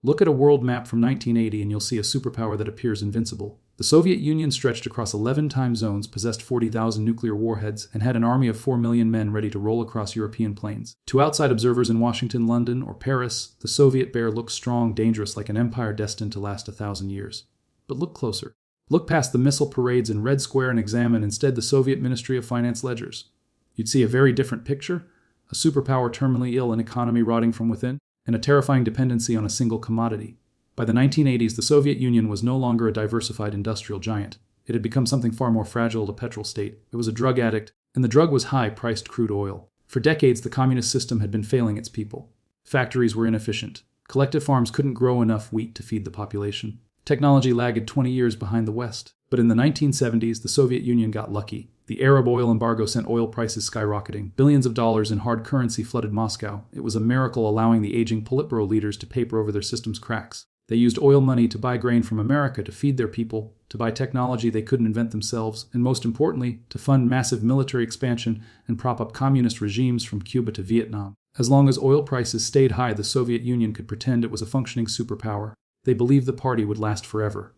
Look at a world map from 1980 and you'll see a superpower that appears invincible. The Soviet Union stretched across 11 time zones, possessed 40,000 nuclear warheads, and had an army of 4 million men ready to roll across European plains. To outside observers in Washington, London, or Paris, the Soviet bear looks strong, dangerous, like an empire destined to last 1,000 years. But look closer. Look past the missile parades in Red Square and examine instead the Soviet Ministry of Finance ledgers. You'd see a very different picture: a superpower terminally ill, an economy rotting from within, and a terrifying dependency on a single commodity. By the 1980s, the Soviet Union was no longer a diversified industrial giant. It had become something far more fragile, a petrol state. It was a drug addict, and the drug was high-priced crude oil. For decades, the communist system had been failing its people. Factories were inefficient. Collective farms couldn't grow enough wheat to feed the population. Technology lagged 20 years behind the West. But in the 1970s, the Soviet Union got lucky. The Arab oil embargo sent oil prices skyrocketing. Billions of dollars in hard currency flooded Moscow. It was a miracle, allowing the aging Politburo leaders to paper over their system's cracks. They used oil money to buy grain from America to feed their people, to buy technology they couldn't invent themselves, and most importantly, to fund massive military expansion and prop up communist regimes from Cuba to Vietnam. As long as oil prices stayed high, the Soviet Union could pretend it was a functioning superpower. They believed the party would last forever.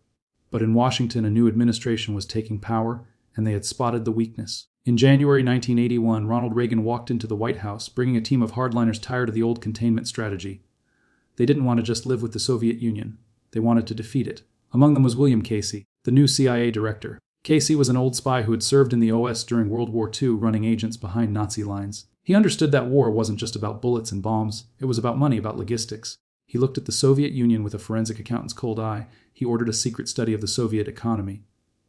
But in Washington, a new administration was taking power, and they had spotted the weakness. In January 1981, Ronald Reagan walked into the White House, bringing a team of hardliners tired of the old containment strategy. They didn't want to just live with the Soviet Union. They wanted to defeat it. Among them was William Casey, the new CIA director. Casey was an old spy who had served in the OS during World War II, running agents behind Nazi lines. He understood that war wasn't just about bullets and bombs. It was about money, about logistics. He looked at the Soviet Union with a forensic accountant's cold eye. He ordered a secret study of the Soviet economy.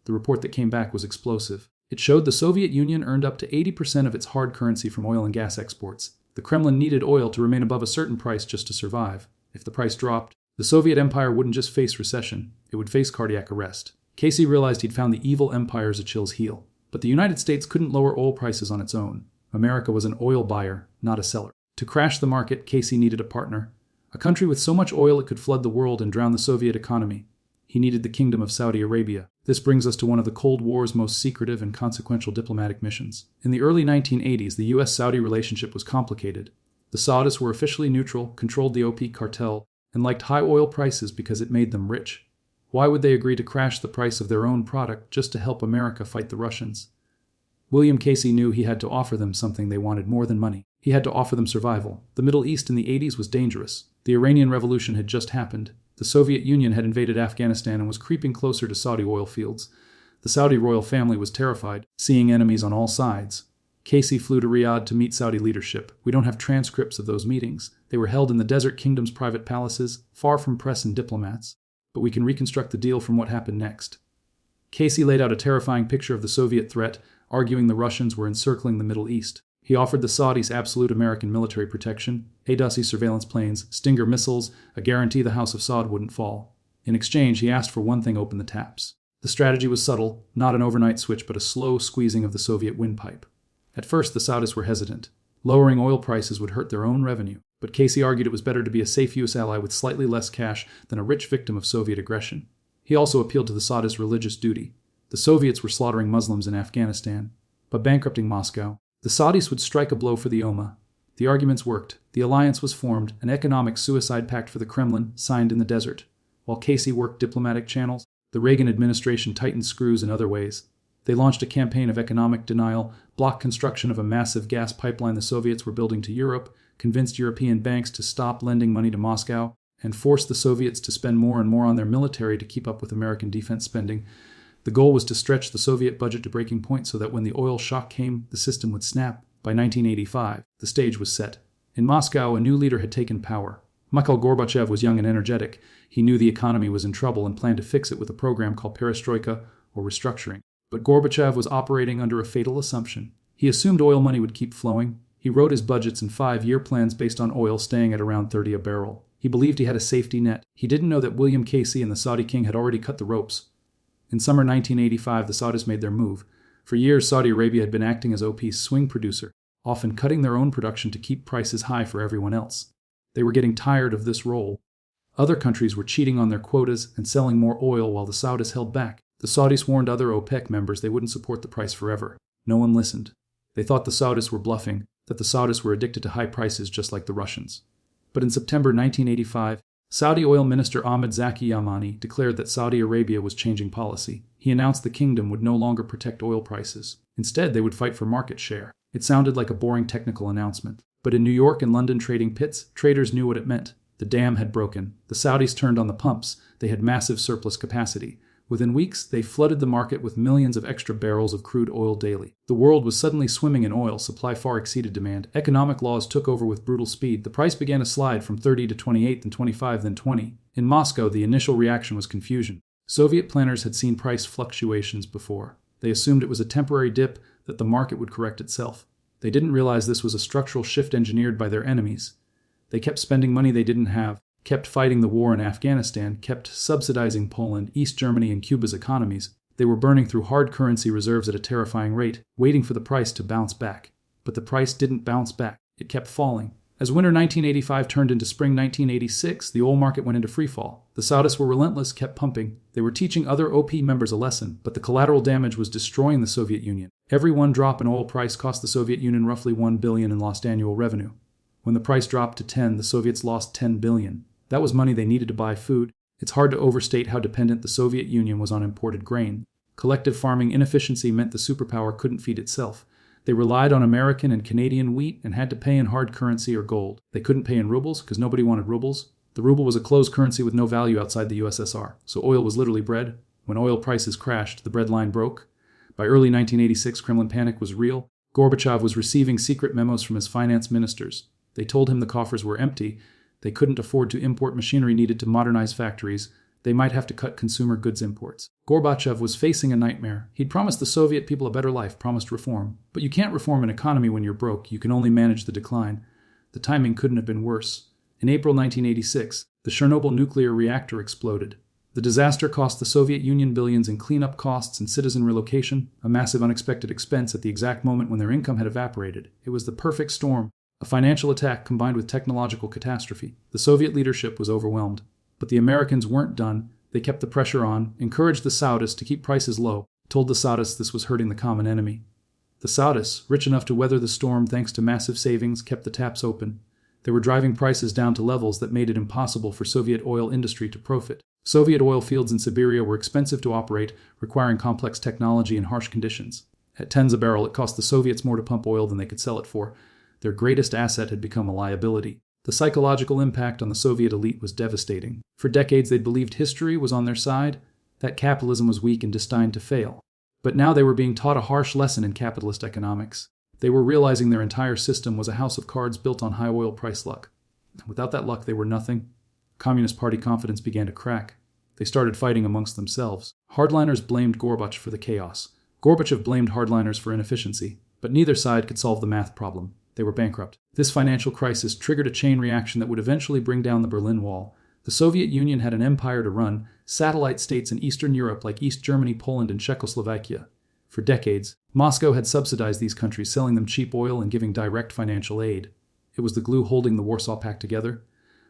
The report that came back was explosive. It showed the Soviet Union earned up to 80% of its hard currency from oil and gas exports. The Kremlin needed oil to remain above a certain price just to survive. If the price dropped, the Soviet Empire wouldn't just face recession, it would face cardiac arrest. Casey realized he'd found the evil empire's Achilles heel. But the United States couldn't lower oil prices on its own. America was an oil buyer, not a seller. To crash the market, Casey needed a partner. A country with so much oil it could flood the world and drown the Soviet economy. He needed the Kingdom of Saudi Arabia. This brings us to one of the Cold War's most secretive and consequential diplomatic missions. In the early 1980s, the U.S.-Saudi relationship was complicated. The Saudis were officially neutral, controlled the OPEC cartel, and liked high oil prices because it made them rich. Why would they agree to crash the price of their own product just to help America fight the Russians? William Casey knew he had to offer them something they wanted more than money. He had to offer them survival. The Middle East in the 80s was dangerous. The Iranian Revolution had just happened. The Soviet Union had invaded Afghanistan and was creeping closer to Saudi oil fields. The Saudi royal family was terrified, seeing enemies on all sides. Casey flew to Riyadh to meet Saudi leadership. We don't have transcripts of those meetings. They were held in the Desert Kingdom's private palaces, far from press and diplomats. But we can reconstruct the deal from what happened next. Casey laid out a terrifying picture of the Soviet threat, arguing the Russians were encircling the Middle East. He offered the Saudis absolute American military protection, A-10 surveillance planes, Stinger missiles, a guarantee the House of Saud wouldn't fall. In exchange, he asked for one thing: open the taps. The strategy was subtle, not an overnight switch, but a slow squeezing of the Soviet windpipe. At first, the Saudis were hesitant. Lowering oil prices would hurt their own revenue. But Casey argued it was better to be a safe U.S. ally with slightly less cash than a rich victim of Soviet aggression. He also appealed to the Saudis' religious duty. The Soviets were slaughtering Muslims in Afghanistan. But bankrupting Moscow, the Saudis would strike a blow for the Ummah. The arguments worked. The alliance was formed, an economic suicide pact for the Kremlin, signed in the desert. While Casey worked diplomatic channels, the Reagan administration tightened screws in other ways. They launched a campaign of economic denial, blocked construction of a massive gas pipeline the Soviets were building to Europe, convinced European banks to stop lending money to Moscow, and forced the Soviets to spend more and more on their military to keep up with American defense spending. The goal was to stretch the Soviet budget to breaking point so that when the oil shock came, the system would snap. By 1985, the stage was set. In Moscow, a new leader had taken power. Mikhail Gorbachev was young and energetic. He knew the economy was in trouble and planned to fix it with a program called perestroika, or restructuring. But Gorbachev was operating under a fatal assumption. He assumed oil money would keep flowing. He wrote his budgets and 5-year plans based on oil staying at around $30 a barrel. He believed he had a safety net. He didn't know that William Casey and the Saudi king had already cut the ropes. In summer 1985, the Saudis made their move. For years, Saudi Arabia had been acting as OP's swing producer, often cutting their own production to keep prices high for everyone else. They were getting tired of this role. Other countries were cheating on their quotas and selling more oil while the Saudis held back. The Saudis warned other OPEC members they wouldn't support the price forever. No one listened. They thought the Saudis were bluffing, that the Saudis were addicted to high prices just like the Russians. But in September 1985, Saudi oil minister Ahmed Zaki Yamani declared that Saudi Arabia was changing policy. He announced the kingdom would no longer protect oil prices. Instead, they would fight for market share. It sounded like a boring technical announcement. But in New York and London trading pits, traders knew what it meant. The dam had broken. The Saudis turned on the pumps. They had massive surplus capacity. Within weeks, they flooded the market with millions of extra barrels of crude oil daily. The world was suddenly swimming in oil. Supply far exceeded demand. Economic laws took over with brutal speed. The price began to slide from 30 to 28, then 25, then 20. In Moscow, the initial reaction was confusion. Soviet planners had seen price fluctuations before. They assumed it was a temporary dip, that the market would correct itself. They didn't realize this was a structural shift engineered by their enemies. They kept spending money they didn't have, kept fighting the war in Afghanistan, kept subsidizing Poland, East Germany, and Cuba's economies. They were burning through hard currency reserves at a terrifying rate, waiting for the price to bounce back. But the price didn't bounce back. It kept falling. As winter 1985 turned into spring 1986, the oil market went into freefall. The Saudis were relentless, kept pumping. They were teaching other OP members a lesson, but the collateral damage was destroying the Soviet Union. Every one drop in oil price cost the Soviet Union roughly $1 billion in lost annual revenue. When the price dropped to 10, the Soviets lost $10 billion. That was money they needed to buy food. It's hard to overstate how dependent the Soviet Union was on imported grain. Collective farming inefficiency meant the superpower couldn't feed itself. They relied on American and Canadian wheat and had to pay in hard currency or gold. They couldn't pay in rubles because nobody wanted rubles. The ruble was a closed currency with no value outside the USSR, so oil was literally bread. When oil prices crashed, the bread line broke. By early 1986, Kremlin panic was real. Gorbachev was receiving secret memos from his finance ministers. They told him the coffers were empty. They couldn't afford to import machinery needed to modernize factories. They might have to cut consumer goods imports. Gorbachev was facing a nightmare. He'd promised the Soviet people a better life, promised reform. But you can't reform an economy when you're broke. You can only manage the decline. The timing couldn't have been worse. In April 1986, the Chernobyl nuclear reactor exploded. The disaster cost the Soviet Union billions in cleanup costs and citizen relocation, a massive unexpected expense at the exact moment when their income had evaporated. It was the perfect storm. A financial attack combined with technological catastrophe. The Soviet leadership was overwhelmed. But the Americans weren't done. They kept the pressure on, encouraged the Saudis to keep prices low, told the Saudis this was hurting the common enemy. The Saudis, rich enough to weather the storm thanks to massive savings, kept the taps open. They were driving prices down to levels that made it impossible for Soviet oil industry to profit. Soviet oil fields in Siberia were expensive to operate, requiring complex technology and harsh conditions. At tens a barrel, it cost the Soviets more to pump oil than they could sell it for. Their greatest asset had become a liability. The psychological impact on the Soviet elite was devastating. For decades, they'd believed history was on their side, that capitalism was weak and destined to fail. But now they were being taught a harsh lesson in capitalist economics. They were realizing their entire system was a house of cards built on high oil price luck. Without that luck, they were nothing. Communist Party confidence began to crack. They started fighting amongst themselves. Hardliners blamed Gorbachev for the chaos. Gorbachev blamed hardliners for inefficiency. But neither side could solve the math problem. They were bankrupt. This financial crisis triggered a chain reaction that would eventually bring down the Berlin Wall. The Soviet Union had an empire to run, satellite states in Eastern Europe like East Germany, Poland, and Czechoslovakia. For decades, Moscow had subsidized these countries, selling them cheap oil and giving direct financial aid. It was the glue holding the Warsaw Pact together.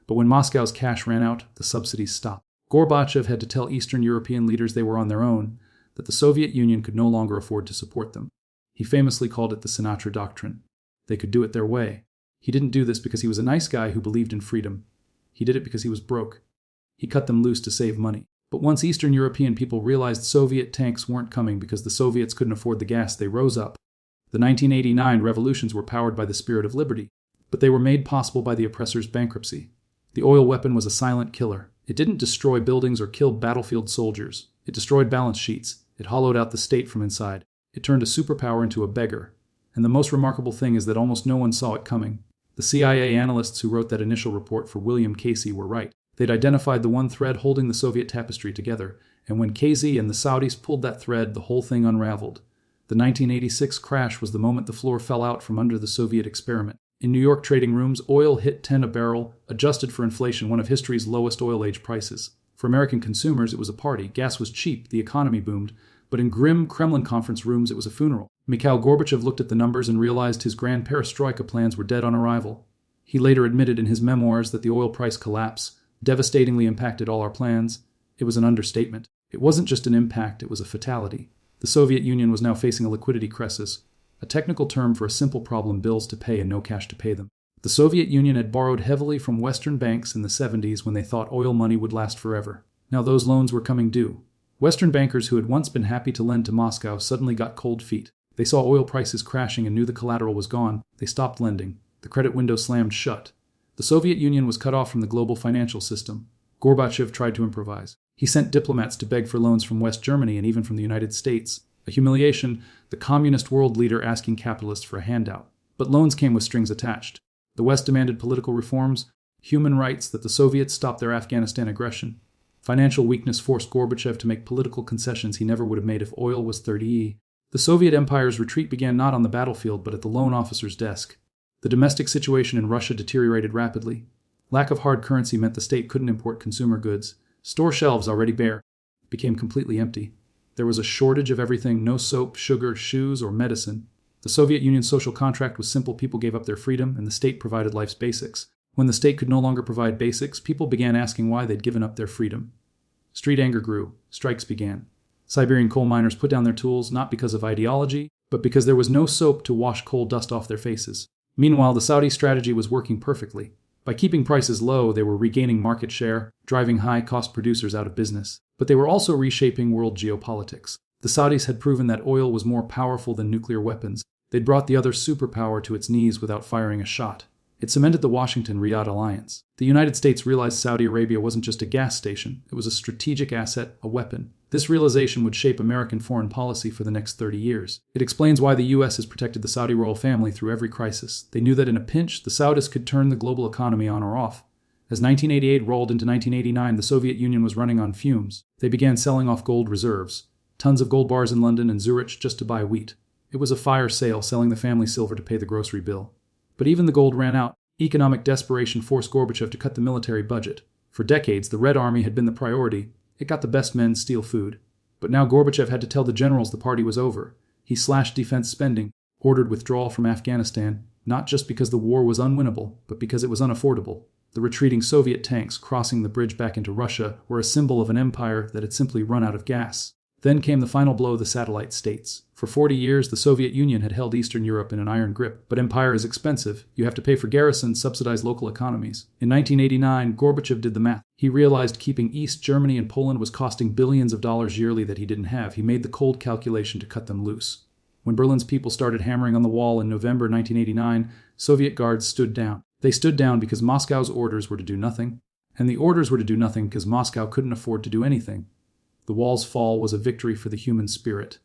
But when Moscow's cash ran out, the subsidies stopped. Gorbachev had to tell Eastern European leaders they were on their own, that the Soviet Union could no longer afford to support them. He famously called it the Sinatra Doctrine. They could do it their way. He didn't do this because he was a nice guy who believed in freedom. He did it because he was broke. He cut them loose to save money. But once Eastern European people realized Soviet tanks weren't coming because the Soviets couldn't afford the gas, they rose up. The 1989 revolutions were powered by the spirit of liberty, but they were made possible by the oppressor's bankruptcy. The oil weapon was a silent killer. It didn't destroy buildings or kill battlefield soldiers. It destroyed balance sheets. It hollowed out the state from inside. It turned a superpower into a beggar. And the most remarkable thing is that almost no one saw it coming. The CIA analysts who wrote that initial report for William Casey were right. They'd identified the one thread holding the Soviet tapestry together, and when Casey and the Saudis pulled that thread, the whole thing unraveled. The 1986 crash was the moment the floor fell out from under the Soviet experiment. In New York trading rooms, oil hit 10 a barrel, adjusted for inflation, one of history's lowest oil age prices. For American consumers, it was a party. Gas was cheap, the economy boomed. But in grim Kremlin conference rooms, it was a funeral. Mikhail Gorbachev looked at the numbers and realized his grand perestroika plans were dead on arrival. He later admitted in his memoirs that the oil price collapse devastatingly impacted all our plans. It was an understatement. It wasn't just an impact, it was a fatality. The Soviet Union was now facing a liquidity crisis, a technical term for a simple problem: bills to pay and no cash to pay them. The Soviet Union had borrowed heavily from Western banks in the 70s when they thought oil money would last forever. Now those loans were coming due. Western bankers who had once been happy to lend to Moscow suddenly got cold feet. They saw oil prices crashing and knew the collateral was gone. They stopped lending. The credit window slammed shut. The Soviet Union was cut off from the global financial system. Gorbachev tried to improvise. He sent diplomats to beg for loans from West Germany and even from the United States. A humiliation, the communist world leader asking capitalists for a handout. But loans came with strings attached. The West demanded political reforms, human rights, that the Soviets stop their Afghanistan aggression. Financial weakness forced Gorbachev to make political concessions he never would have made if oil was 30E. The Soviet Empire's retreat began not on the battlefield but at the loan officer's desk. The domestic situation in Russia deteriorated rapidly. Lack of hard currency meant the state couldn't import consumer goods. Store shelves, already bare, became completely empty. There was a shortage of everything: no soap, sugar, shoes, or medicine. The Soviet Union's social contract was simple: people gave up their freedom, and the state provided life's basics. When the state could no longer provide basics, people began asking why they'd given up their freedom. Street anger grew. Strikes began. Siberian coal miners put down their tools, not because of ideology, but because there was no soap to wash coal dust off their faces. Meanwhile, the Saudi strategy was working perfectly. By keeping prices low, they were regaining market share, driving high-cost producers out of business. But they were also reshaping world geopolitics. The Saudis had proven that oil was more powerful than nuclear weapons. They'd brought the other superpower to its knees without firing a shot. It cemented the Washington-Riyadh alliance. The United States realized Saudi Arabia wasn't just a gas station. It was a strategic asset, a weapon. This realization would shape American foreign policy for the next 30 years. It explains why the U.S. has protected the Saudi royal family through every crisis. They knew that in a pinch, the Saudis could turn the global economy on or off. As 1988 rolled into 1989, the Soviet Union was running on fumes. They began selling off gold reserves. Tons of gold bars in London and Zurich just to buy wheat. It was a fire sale, selling the family silver to pay the grocery bill. But even the gold ran out. Economic desperation forced Gorbachev to cut the military budget. For decades, the Red Army had been the priority. It got the best men steal food. But now Gorbachev had to tell the generals the party was over. He slashed defense spending, ordered withdrawal from Afghanistan, not just because the war was unwinnable, but because it was unaffordable. The retreating Soviet tanks crossing the bridge back into Russia were a symbol of an empire that had simply run out of gas. Then came the final blow: the satellite states. For 40 years, the Soviet Union had held Eastern Europe in an iron grip. But empire is expensive. You have to pay for garrisons, subsidize local economies. In 1989, Gorbachev did the math. He realized keeping East Germany and Poland was costing billions of dollars yearly that he didn't have. He made the cold calculation to cut them loose. When Berlin's people started hammering on the wall in November 1989, Soviet guards stood down. They stood down because Moscow's orders were to do nothing. And the orders were to do nothing because Moscow couldn't afford to do anything. The wall's fall was a victory for the human spirit.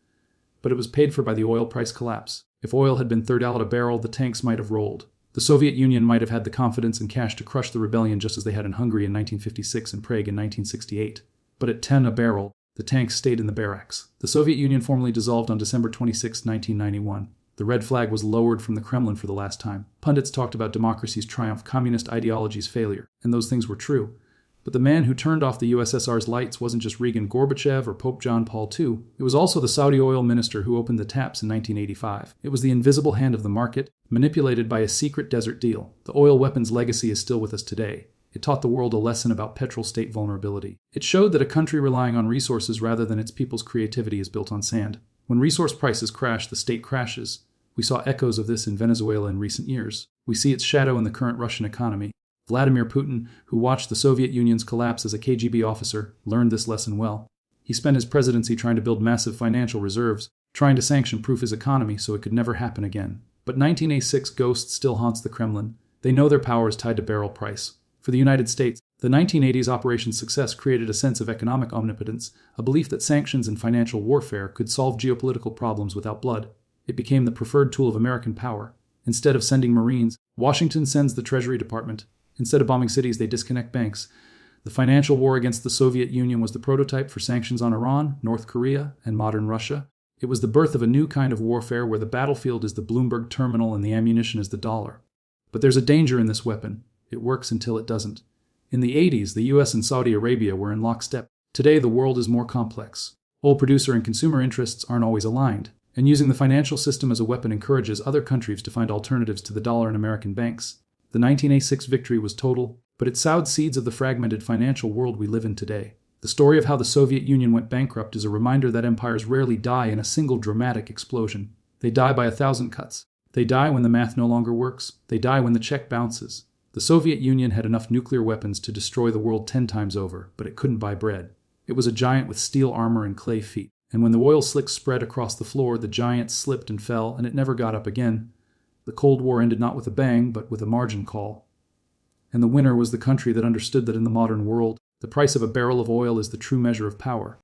But it was paid for by the oil price collapse. If oil had been $30 a barrel, the tanks might have rolled. The Soviet Union might have had the confidence and cash to crush the rebellion just as they had in Hungary in 1956 and Prague in 1968. But at 10 a barrel, the tanks stayed in the barracks. The Soviet Union formally dissolved on December 26, 1991. The red flag was lowered from the Kremlin for the last time. Pundits talked about democracy's triumph, communist ideology's failure, and those things were true. But the man who turned off the USSR's lights wasn't just Reagan, Gorbachev, or Pope John Paul II. It was also the Saudi oil minister who opened the taps in 1985. It was the invisible hand of the market, manipulated by a secret desert deal. The oil weapons legacy is still with us today. It taught the world a lesson about petrol state vulnerability. It showed that a country relying on resources rather than its people's creativity is built on sand. When resource prices crash, the state crashes. We saw echoes of this in Venezuela in recent years. We see its shadow in the current Russian economy. Vladimir Putin, who watched the Soviet Union's collapse as a KGB officer, learned this lesson well. He spent his presidency trying to build massive financial reserves, trying to sanction-proof his economy so it could never happen again. But 1986 ghost still haunts the Kremlin. They know their power is tied to barrel price. For the United States, the 1980s Operation's success created a sense of economic omnipotence, a belief that sanctions and financial warfare could solve geopolitical problems without blood. It became the preferred tool of American power. Instead of sending Marines, Washington sends the Treasury Department. Instead of bombing cities, they disconnect banks. The financial war against the Soviet Union was the prototype for sanctions on Iran, North Korea, and modern Russia. It was the birth of a new kind of warfare where the battlefield is the Bloomberg terminal and the ammunition is the dollar. But there's a danger in this weapon. It works until it doesn't. In the 80s, the US and Saudi Arabia were in lockstep. Today, the world is more complex. Oil producer and consumer interests aren't always aligned. And using the financial system as a weapon encourages other countries to find alternatives to the dollar in American banks. The 1986 victory was total, but it sowed seeds of the fragmented financial world we live in today. The story of how the Soviet Union went bankrupt is a reminder that empires rarely die in a single dramatic explosion. They die by 1,000 cuts. They die when the math no longer works. They die when the check bounces. The Soviet Union had enough nuclear weapons to destroy the world 10 times over, but it couldn't buy bread. It was a giant with steel armor and clay feet. And when the oil slicks spread across the floor, the giant slipped and fell, and it never got up again. The Cold War ended not with a bang, but with a margin call. And the winner was the country that understood that in the modern world, the price of a barrel of oil is the true measure of power.